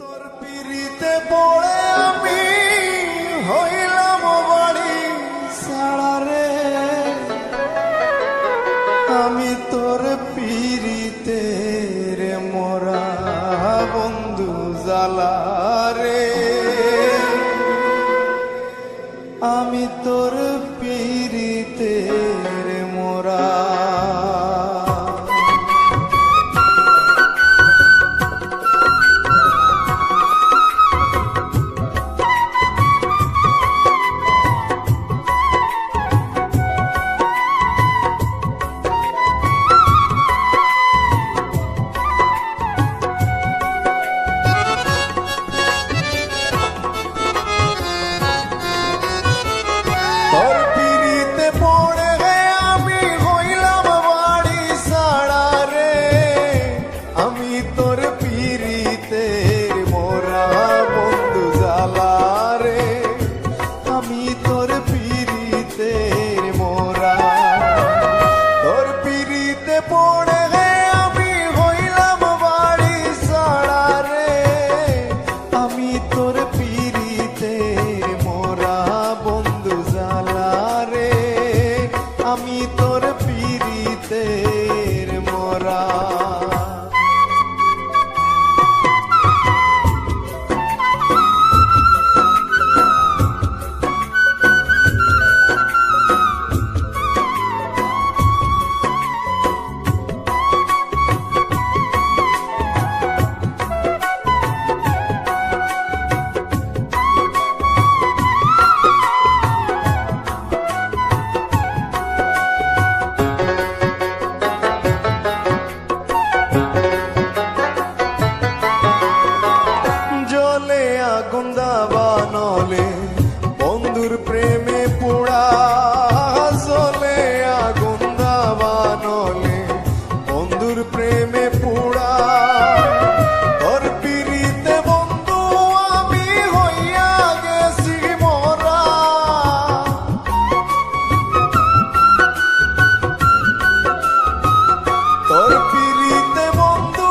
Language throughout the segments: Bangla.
তোর পিরিতে পড়ে আমি হইলাম বাড়ি সারা রে, আমি তোর পিরিতে রে মোরা বন্ধু জালা রে, আমি তোর পিরিতে রে মোরা। তোর পিরিতে পড়ে আমি হইলাম বাড়ি সারা রে, আমি তোর পিরিতে মোরা বন্ধু জালা রে, আমি তোর পিরিতে মোরা। তোর পিরিতে পড়ে আমি হইলাম বাড়ি সারা রে, আমি তোর পিরিতে মোরা বন্ধু জালা রে, আমি তোর পিরিতে মোরা। জলে আগুন দাবানলে বন্ধুর প্রেমে পোড়া, জলে আগুন দাবানলে বন্ধুর প্রেমে পোড়া। তোর পিরিতে বন্ধু আমি হইয়া গেছি মোরা, তোর পিরিতে বন্ধু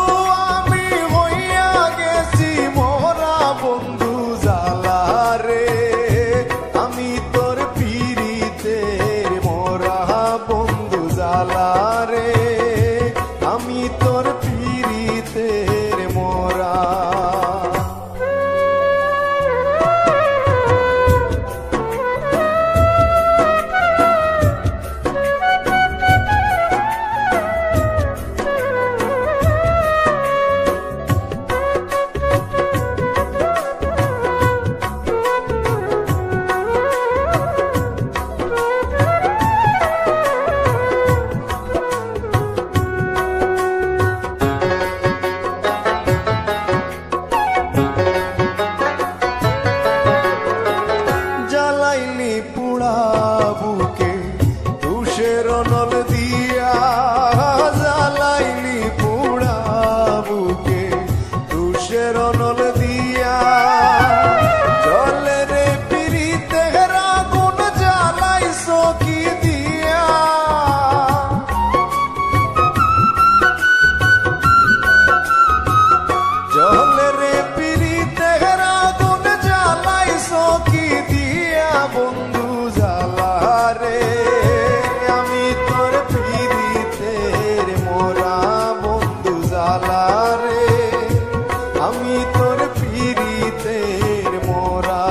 আমি হইয়া গেছি মোরা বন্ধু জালা রে, আমি তোর পিরিতে মোরা বন্ধু জালা রে, আমি তোর পিরিতে মোরা। জ্বালাইলি পুড়া বুকে তুষের নল দিয়া, জ্বালাইলি পুড়া বুকে তুষের নল দিয়া। জলে রে পিরিতে আগুন জ্বালাইছ কি দিয়া, জলে রে পিরিতে আগুন জ্বালাইছ কি দিয়া বন্ধু জালা রে, আমি তোর পিরিতে মোরা বন্ধু জালা রে, আমি তোর পিরিতে মোরা।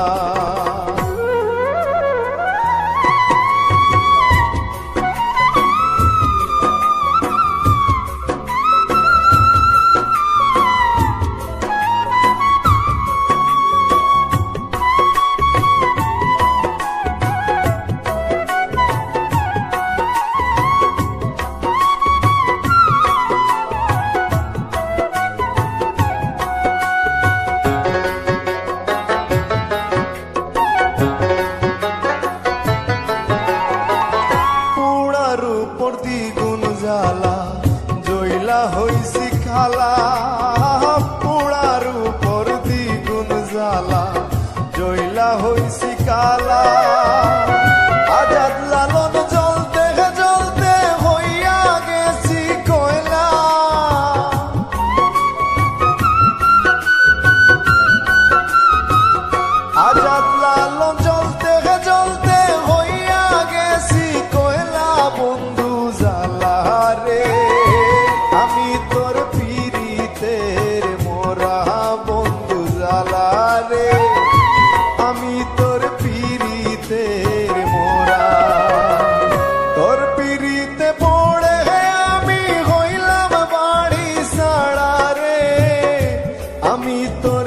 আমি তোর